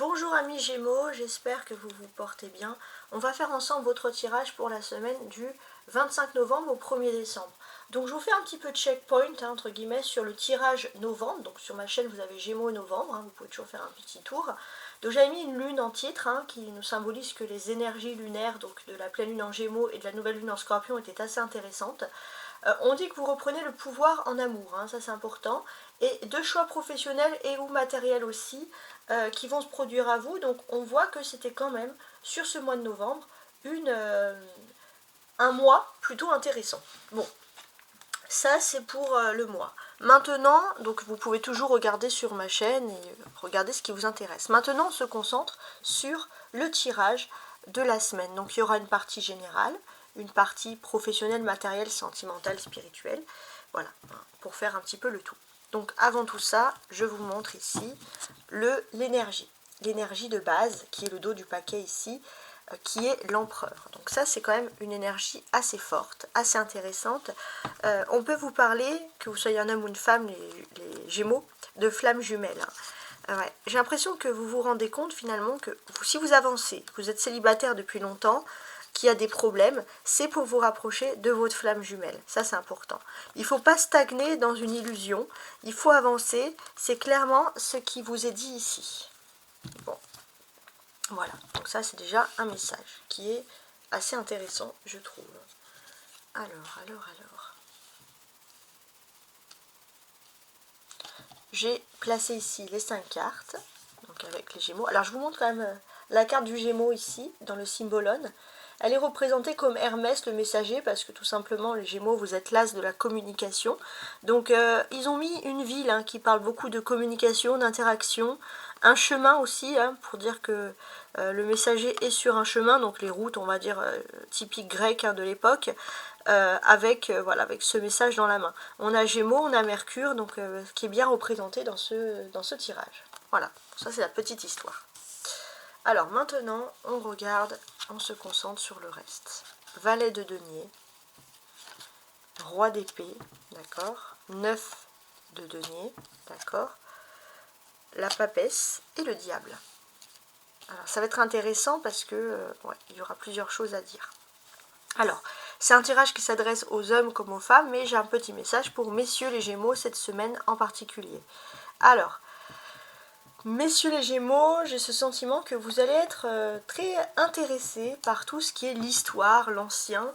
Bonjour amis Gémeaux, j'espère que vous vous portez bien. On va faire ensemble votre tirage pour la semaine du 25 novembre au 1er décembre. Donc je vous fais un petit peu de checkpoint, entre guillemets, sur le tirage novembre. Donc sur ma chaîne vous avez Gémeaux novembre, vous pouvez toujours faire un petit tour. Donc j'avais mis une lune en titre, qui nous symbolise que les énergies lunaires, donc de la pleine lune en Gémeaux et de la nouvelle lune en Scorpion, étaient assez intéressantes. On dit que vous reprenez le pouvoir en amour, ça c'est important, et de choix professionnels et ou matériels aussi qui vont se produire à vous. Donc on voit que c'était quand même, sur ce mois de novembre, un mois plutôt intéressant. Bon, ça c'est pour le mois. Maintenant, donc vous pouvez toujours regarder sur ma chaîne et regarder ce qui vous intéresse. Maintenant on se concentre sur le tirage de la semaine. Donc il y aura une partie générale, une partie professionnelle, matérielle, sentimentale, spirituelle. Voilà, pour faire un petit peu le tout. Donc avant tout ça, je vous montre ici l'énergie. L'énergie de base, qui est le dos du paquet ici, qui est l'empereur. Donc ça, c'est quand même une énergie assez forte, assez intéressante. On peut vous parler, que vous soyez un homme ou une femme, les Gémeaux, de flammes jumelles. Ouais. J'ai l'impression que vous vous rendez compte finalement que si vous avancez, que vous êtes célibataire depuis longtemps, qu'il y a des problèmes, c'est pour vous rapprocher de votre flamme jumelle. Ça, c'est important. Il ne faut pas stagner dans une illusion. Il faut avancer. C'est clairement ce qui vous est dit ici. Bon. Voilà. Donc ça, c'est déjà un message qui est assez intéressant, je trouve. Alors. J'ai placé ici les 5 cartes, donc avec les Gémeaux. Alors je vous montre quand même la carte du Gémeaux ici, dans le symbolone. Elle est représentée comme Hermès, le messager, parce que tout simplement, les Gémeaux, vous êtes l'as de la communication. Donc ils ont mis une ville qui parle beaucoup de communication, d'interaction, un chemin aussi, pour dire que le messager est sur un chemin, donc les routes, on va dire, typiques grecques de l'époque, avec ce message dans la main. On a Gémeaux, on a Mercure, donc qui est bien représenté dans ce tirage. Voilà, ça c'est la petite histoire. Alors maintenant, on regarde, on se concentre sur le reste. Valet de denier, roi d'épée, d'accord, 9 de denier, d'accord, la papesse et le diable. Alors ça va être intéressant parce que il y aura plusieurs choses à dire. Alors, c'est un tirage qui s'adresse aux hommes comme aux femmes, mais j'ai un petit message pour messieurs les Gémeaux cette semaine en particulier. Alors, messieurs les Gémeaux, j'ai ce sentiment que vous allez être très intéressés par tout ce qui est l'histoire, l'ancien.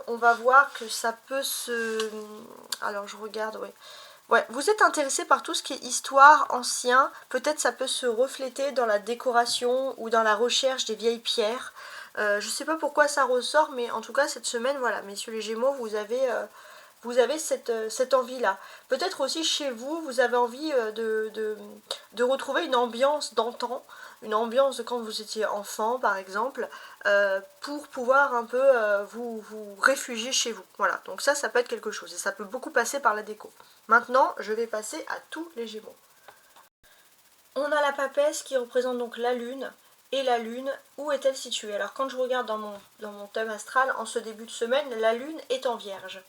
On va voir que ça peut se... Alors, je regarde, ouais, vous êtes intéressé par tout ce qui est histoire, ancien. Peut-être ça peut se refléter dans la décoration ou dans la recherche des vieilles pierres. Je ne sais pas pourquoi ça ressort, mais en tout cas cette semaine, voilà, messieurs les Gémeaux, vous avez cette envie-là. Peut-être aussi chez vous, vous avez envie de retrouver une ambiance d'antan, une ambiance de quand vous étiez enfant, par exemple, pour pouvoir un peu vous réfugier chez vous. Voilà, donc ça peut être quelque chose, et ça peut beaucoup passer par la déco. Maintenant, je vais passer à tous les Gémeaux. On a la papesse qui représente donc la lune. Et la lune, où est-elle située? Alors quand je regarde dans mon thème astral, en ce début de semaine, la lune est en vierge.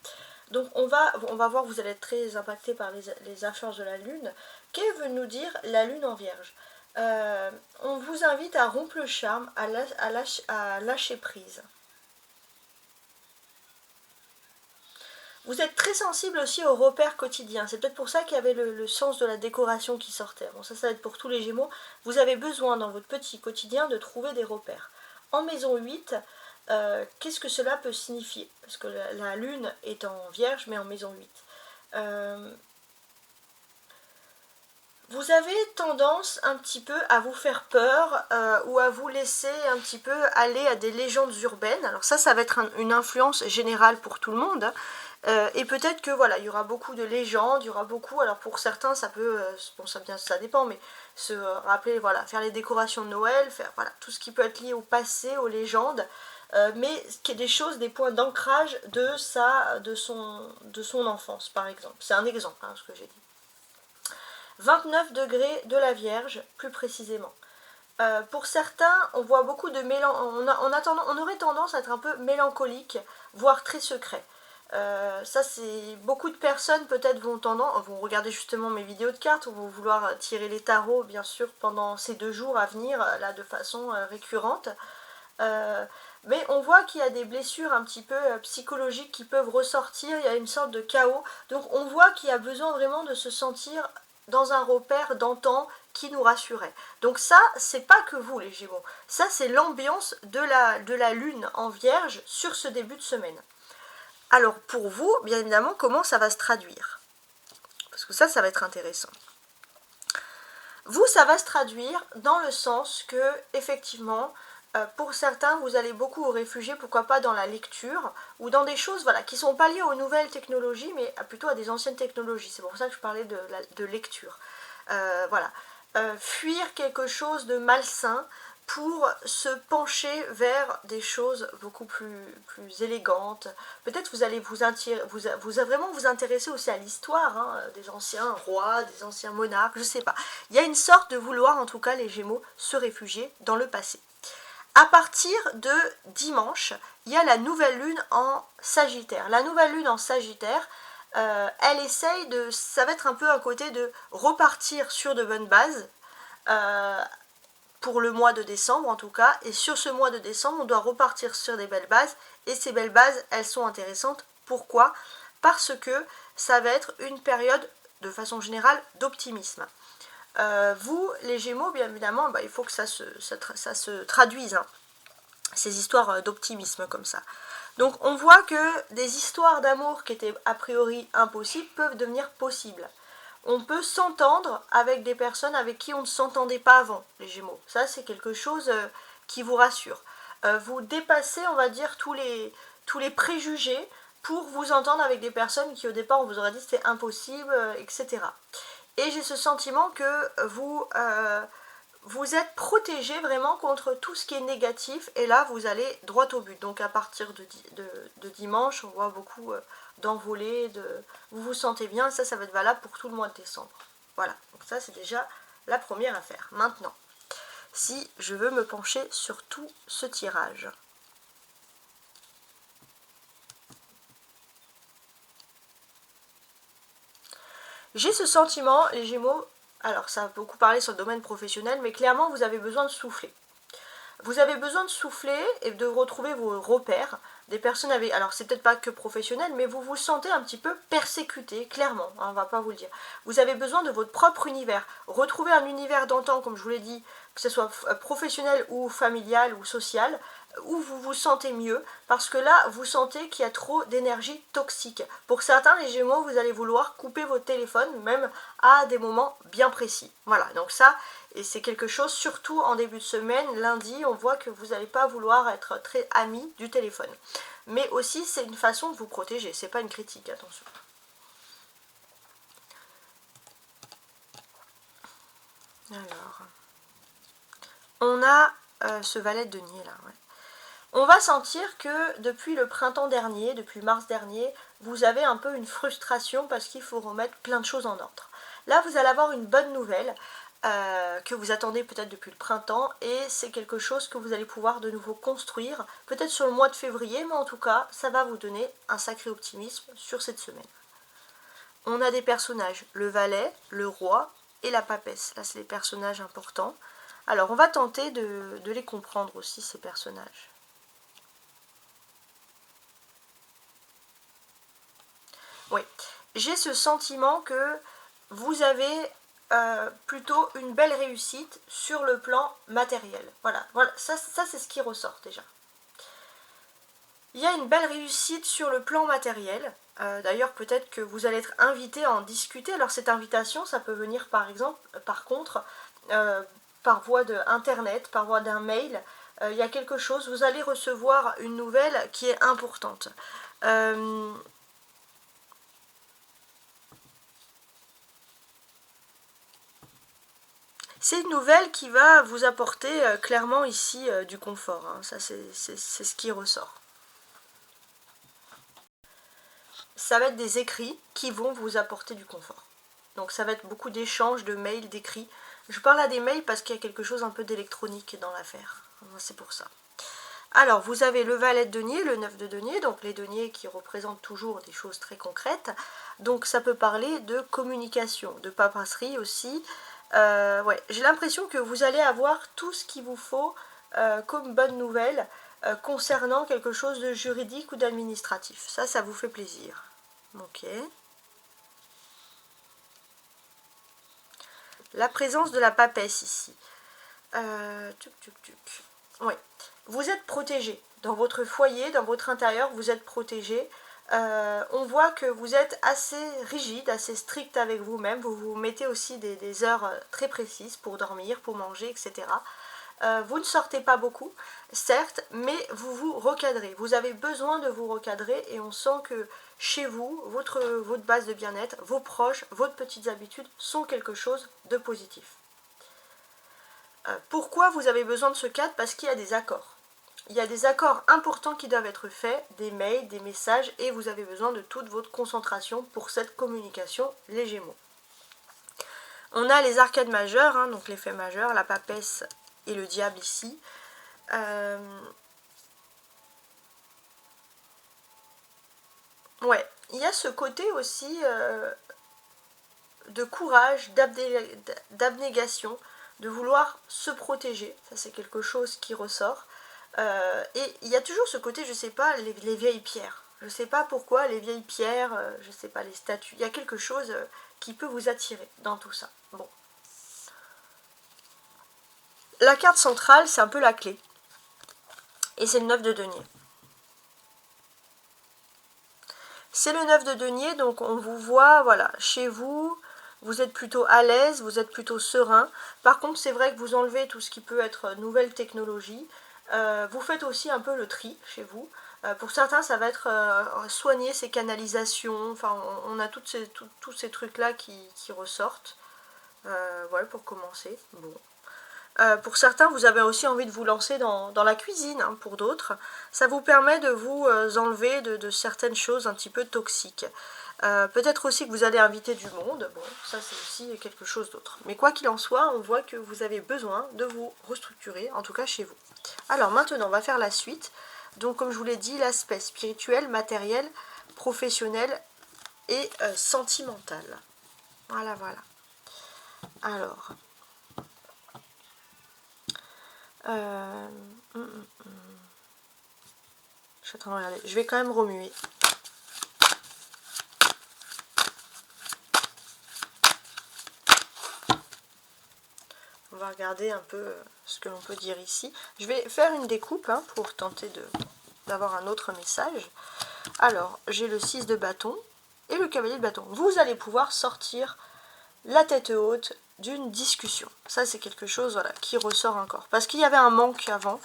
Donc on va voir, vous allez être très impacté par les influences de la lune. Que veut nous dire la lune en vierge? On vous invite à rompre le charme, à lâcher prise. Vous êtes très sensible aussi aux repères quotidiens. C'est peut-être pour ça qu'il y avait le sens de la décoration qui sortait. Bon, ça va être pour tous les Gémeaux. Vous avez besoin dans votre petit quotidien de trouver des repères. En maison 8, qu'est-ce que cela peut signifier? Parce que la lune est en vierge, mais en maison 8. Vous avez tendance un petit peu à vous faire peur ou à vous laisser un petit peu aller à des légendes urbaines. Alors ça va être une influence générale pour tout le monde. Et peut-être que voilà, il y aura beaucoup de légendes, il y aura beaucoup, alors pour certains ça peut, bon ça dépend, mais se rappeler, voilà, faire les décorations de Noël, faire voilà, tout ce qui peut être lié au passé, aux légendes, mais qui est des choses, des points d'ancrage de son enfance par exemple. C'est un exemple, ce que j'ai dit. 29 degrés de la Vierge, plus précisément. Pour certains, on voit beaucoup de on aurait tendance à être un peu mélancolique, voire très secret. Ça, c'est beaucoup de personnes peut-être vont regarder justement mes vidéos de cartes, ou vont vouloir tirer les tarots, bien sûr, pendant ces 2 jours à venir, là, de façon récurrente. Mais on voit qu'il y a des blessures un petit peu psychologiques qui peuvent ressortir, il y a une sorte de chaos. Donc on voit qu'il y a besoin vraiment de se sentir dans un repère d'antan qui nous rassurait. Donc ça, c'est pas que vous les Gémeaux, ça c'est l'ambiance de la lune en Vierge sur ce début de semaine. Alors pour vous, bien évidemment, comment ça va se traduire? Parce que ça va être intéressant. Vous, ça va se traduire dans le sens que, effectivement, pour certains, vous allez beaucoup vous réfugier, pourquoi pas dans la lecture, ou dans des choses voilà, qui ne sont pas liées aux nouvelles technologies, mais plutôt à des anciennes technologies. C'est pour ça que je parlais de lecture. Voilà. Fuir quelque chose de malsain pour se pencher vers des choses beaucoup plus élégantes. Peut-être vous allez vraiment vous intéresser aussi à l'histoire, hein, des anciens rois, des anciens monarques, je sais pas. Il y a une sorte de vouloir, en tout cas les Gémeaux, se réfugier dans le passé. À partir de dimanche, il y a la nouvelle lune en Sagittaire. La nouvelle lune en Sagittaire, elle essaye ça va être un peu un côté de repartir sur de bonnes bases, pour le mois de décembre en tout cas, et sur ce mois de décembre, on doit repartir sur des belles bases, et ces belles bases, elles sont intéressantes. Pourquoi? Parce que ça va être une période, de façon générale, d'optimisme. Vous, les Gémeaux, bien évidemment, il faut que ça se traduise, hein, ces histoires d'optimisme comme ça. Donc on voit que des histoires d'amour qui étaient a priori impossibles peuvent devenir possibles. On peut s'entendre avec des personnes avec qui on ne s'entendait pas avant, les Gémeaux. Ça, c'est quelque chose qui vous rassure. Vous dépassez, on va dire, tous les préjugés pour vous entendre avec des personnes qui, au départ, on vous aurait dit c'était impossible, etc. Et j'ai ce sentiment que vous êtes protégé vraiment contre tout ce qui est négatif, et là, vous allez droit au but. Donc, à partir de dimanche, on voit beaucoup d'envolées, vous vous sentez bien, et ça va être valable pour tout le mois de décembre. Voilà, donc ça, c'est déjà la première affaire. Maintenant, si je veux me pencher sur tout ce tirage. J'ai ce sentiment, les Gémeaux, alors ça a beaucoup parlé sur le domaine professionnel, mais clairement vous avez besoin de souffler. Vous avez besoin de souffler et de retrouver vos repères, des personnes avec... Alors c'est peut-être pas que professionnel, mais vous vous sentez un petit peu persécuté, clairement, hein, on va pas vous le dire. Vous avez besoin de votre propre univers. Retrouver un univers d'antan, comme je vous l'ai dit, que ce soit professionnel ou familial ou social, où vous vous sentez mieux, parce que là, vous sentez qu'il y a trop d'énergie toxique. Pour certains, les Gémeaux, vous allez vouloir couper votre téléphone, même à des moments bien précis. Voilà, donc ça, et c'est quelque chose, surtout en début de semaine, lundi, on voit que vous n'allez pas vouloir être très ami du téléphone. Mais aussi, c'est une façon de vous protéger, c'est pas une critique, attention. Alors, on a ce valet de denier là, ouais. On va sentir que depuis le printemps dernier, depuis mars dernier, vous avez un peu une frustration parce qu'il faut remettre plein de choses en ordre. Là, vous allez avoir une bonne nouvelle que vous attendez peut-être depuis le printemps, et c'est quelque chose que vous allez pouvoir de nouveau construire, peut-être sur le mois de février, mais en tout cas, ça va vous donner un sacré optimisme sur cette semaine. On a des personnages, le valet, le roi et la papesse. Là, c'est les personnages importants. Alors, on va tenter de les comprendre aussi, ces personnages. Oui, j'ai ce sentiment que vous avez plutôt une belle réussite sur le plan matériel. Voilà, ça c'est ce qui ressort déjà. Il y a une belle réussite sur le plan matériel. D'ailleurs, peut-être que vous allez être invité à en discuter. Alors cette invitation, ça peut venir par contre, par voie d'internet, par voie d'un mail. Il y a quelque chose, vous allez recevoir une nouvelle qui est importante. C'est une nouvelle qui va vous apporter clairement ici du confort, hein. Ça c'est ce qui ressort. Ça va être des écrits qui vont vous apporter du confort. Donc ça va être beaucoup d'échanges, de mails, d'écrits. Je parle à des mails parce qu'il y a quelque chose un peu d'électronique dans l'affaire. C'est pour ça. Alors, vous avez le valet de denier, le 9 de denier, donc les deniers qui représentent toujours des choses très concrètes. Donc, ça peut parler de communication, de paperasserie aussi. Ouais, j'ai l'impression que vous allez avoir tout ce qu'il vous faut comme bonne nouvelle concernant quelque chose de juridique ou d'administratif. Ça vous fait plaisir. Ok. La présence de la papesse ici. Ouais. Vous êtes protégé. Dans votre foyer, dans votre intérieur, vous êtes protégé. On voit que vous êtes assez rigide, assez strict avec vous-même. Vous vous mettez aussi des heures très précises pour dormir, pour manger, etc. Vous ne sortez pas beaucoup, certes, mais vous vous recadrez. Vous avez besoin de vous recadrer et on sent que chez vous, votre base de bien-être, vos proches, vos petites habitudes sont quelque chose de positif. Pourquoi vous avez besoin de ce cadre? Parce qu'il y a des accords. Il y a des accords importants qui doivent être faits, des mails, des messages, et vous avez besoin de toute votre concentration pour cette communication, les Gémeaux. On a les arcades majeures, hein, donc l'effet majeur, la papesse et le diable ici. Ouais, il y a ce côté aussi de courage, d'abnégation, de vouloir se protéger. Ça, c'est quelque chose qui ressort. Et il y a toujours ce côté, je sais pas, les vieilles pierres. Je sais pas pourquoi, les vieilles pierres, je sais pas, les statues. Il y a quelque chose qui peut vous attirer dans tout ça. Bon. La carte centrale, c'est un peu la clé. Et c'est le 9 de denier. C'est le 9 de denier, donc on vous voit, voilà, chez vous, vous êtes plutôt à l'aise, vous êtes plutôt serein. Par contre, c'est vrai que vous enlevez tout ce qui peut être nouvelle technologie. Vous faites aussi un peu le tri chez vous. Pour certains, ça va être soigner ses canalisations. Enfin, on a tous ces trucs-là qui ressortent. Voilà, pour commencer. Bon. Pour certains, vous avez aussi envie de vous lancer dans la cuisine, hein, pour d'autres. Ça vous permet de vous enlever de certaines choses un petit peu toxiques. Peut-être aussi que vous allez inviter du monde. Bon, ça c'est aussi quelque chose d'autre. Mais quoi qu'il en soit, on voit que vous avez besoin de vous restructurer, en tout cas chez vous. Alors maintenant, on va faire la suite. Donc comme je vous l'ai dit, l'aspect spirituel, matériel, professionnel et sentimental. Voilà, voilà. Alors... Je suis en train de regarder. Je vais quand même remuer. On va regarder un peu ce que l'on peut dire ici. Je vais faire une découpe hein, pour tenter d'avoir un autre message. Alors, j'ai le 6 de bâton et le cavalier de bâton. Vous allez pouvoir sortir la tête haute d'une discussion. Ça, c'est quelque chose voilà, qui ressort encore. Parce qu'il y avait un manque avant.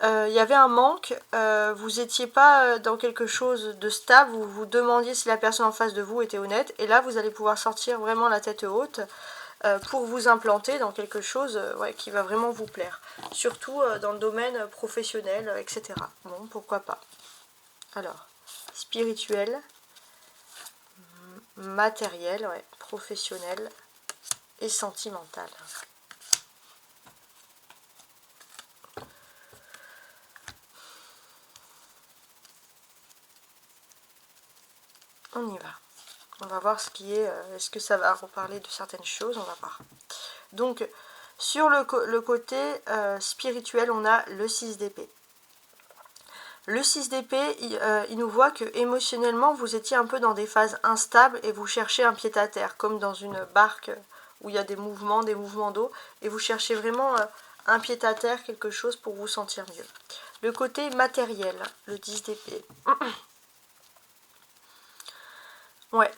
Il y avait un manque, vous n'étiez pas dans quelque chose de stable, vous vous demandiez si la personne en face de vous était honnête, et là vous allez pouvoir sortir vraiment la tête haute pour vous implanter dans quelque chose ouais, qui va vraiment vous plaire, surtout dans le domaine professionnel, etc. Bon, pourquoi pas. Alors, spirituel, matériel, ouais, professionnel et sentimental. On y va. On va voir ce qui est... Est-ce que ça va reparler de certaines choses? On va voir. Donc, sur le côté spirituel, on a le 6 d'épée. Le 6 d'épée, il nous voit que émotionnellement, vous étiez un peu dans des phases instables et vous cherchez un pied-à-terre, comme dans une barque où il y a des mouvements d'eau, et vous cherchez vraiment un pied-à-terre, quelque chose pour vous sentir mieux. Le côté matériel, le 10 d'épée. Ouais.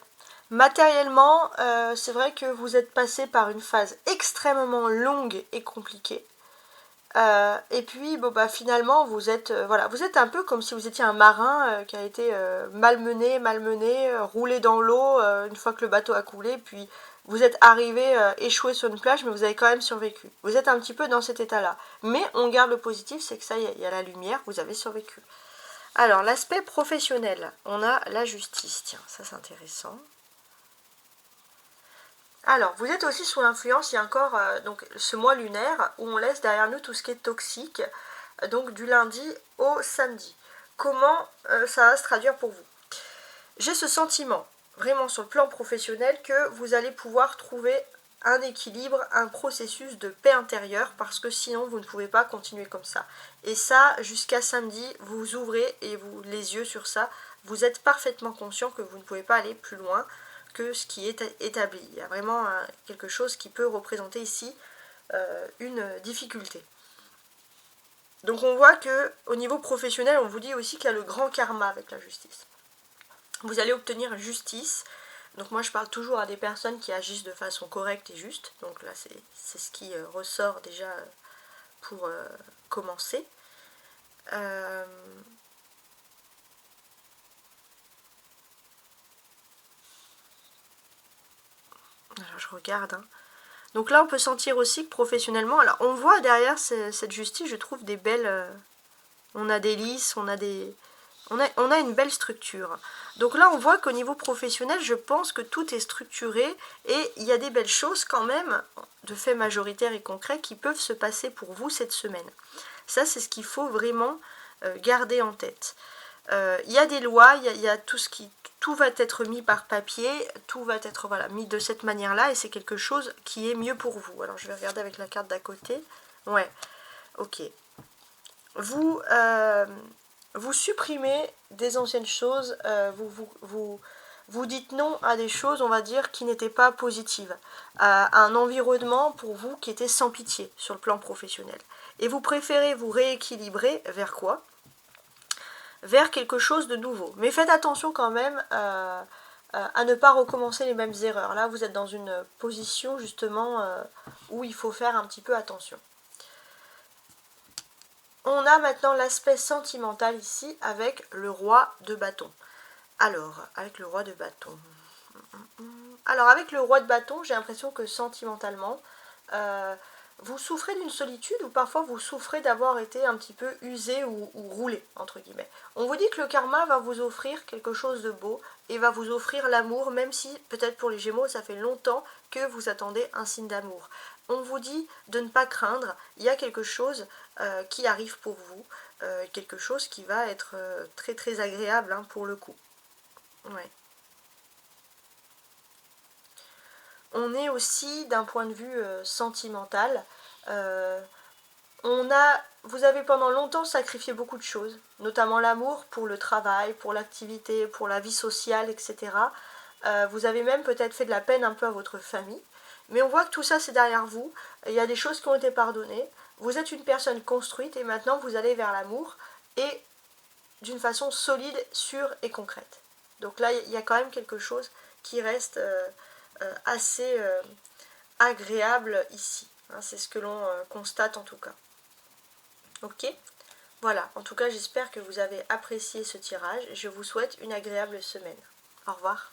Matériellement, c'est vrai que vous êtes passé par une phase extrêmement longue et compliquée. Et puis, bon, bah, finalement, vous êtes, voilà, vous êtes un peu comme si vous étiez un marin qui a été malmené, roulé dans l'eau une fois que le bateau a coulé, puis vous êtes arrivé échoué sur une plage, mais vous avez quand même survécu. Vous êtes un petit peu dans cet état-là. Mais on garde le positif, c'est que ça y est, il y a la lumière, vous avez survécu. Alors, l'aspect professionnel, on a la justice. Tiens, ça c'est intéressant. Alors, vous êtes aussi sous l'influence, il y a encore donc, ce mois lunaire où on laisse derrière nous tout ce qui est toxique. donc du lundi au samedi. Comment ça va se traduire pour vous? J'ai ce sentiment, vraiment sur le plan professionnel, que vous allez pouvoir trouver un équilibre, un processus de paix intérieure, parce que sinon vous ne pouvez pas continuer comme ça. Et ça, jusqu'à samedi, vous ouvrez et vous les yeux sur ça, vous êtes parfaitement conscient que vous ne pouvez pas aller plus loin que ce qui est établi. Il y a vraiment quelque chose qui peut représenter ici une difficulté. Donc on voit que au niveau professionnel, on vous dit aussi qu'il y a le grand karma avec la justice. Vous allez obtenir justice. Donc moi je parle toujours à des personnes qui agissent de façon correcte et juste. Donc là c'est ce qui ressort déjà pour commencer. Alors je regarde. Donc là on peut sentir aussi que professionnellement, alors on voit derrière cette justice, je trouve des belles... on a des lisses, on a une belle structure. Donc là, on voit qu'au niveau professionnel, je pense que tout est structuré et il y a des belles choses quand même, de faits majoritaires et concrets, qui peuvent se passer pour vous cette semaine. Ça, c'est ce qu'il faut vraiment garder en tête. Il y a des lois, il y a tout va être mis par papier, tout va être mis de cette manière-là et c'est quelque chose qui est mieux pour vous. Alors, je vais regarder avec la carte d'à côté. Ouais, ok. Vous supprimez des anciennes choses, vous dites non à des choses, on va dire, qui n'étaient pas positives, à un environnement pour vous qui était sans pitié sur le plan professionnel. Et vous préférez vous rééquilibrer vers quoi? Vers quelque chose de nouveau. Mais faites attention quand même à ne pas recommencer les mêmes erreurs. Là, vous êtes dans une position justement où il faut faire un petit peu attention. On a maintenant l'aspect sentimental ici avec le roi de bâton. Alors, avec le roi de bâton. Alors, avec le roi de bâton, j'ai l'impression que sentimentalement, vous souffrez d'une solitude ou parfois vous souffrez d'avoir été un petit peu usé ou roulé, entre guillemets. On vous dit que le karma va vous offrir quelque chose de beau et va vous offrir l'amour, même si peut-être pour les Gémeaux, ça fait longtemps que vous attendez un signe d'amour. On vous dit de ne pas craindre, il y a quelque chose qui arrive pour vous, quelque chose qui va être très très agréable pour le coup. Ouais. On est aussi d'un point de vue sentimental, vous avez pendant longtemps sacrifié beaucoup de choses, notamment l'amour pour le travail, pour l'activité, pour la vie sociale, etc. Vous avez même peut-être fait de la peine un peu à votre famille, mais on voit que tout ça c'est derrière vous, il y a des choses qui ont été pardonnées, vous êtes une personne construite et maintenant vous allez vers l'amour et d'une façon solide, sûre et concrète. Donc là il y a quand même quelque chose qui reste assez agréable ici, c'est ce que l'on constate en tout cas. Ok, voilà, en tout cas j'espère que vous avez apprécié ce tirage et je vous souhaite une agréable semaine. Au revoir.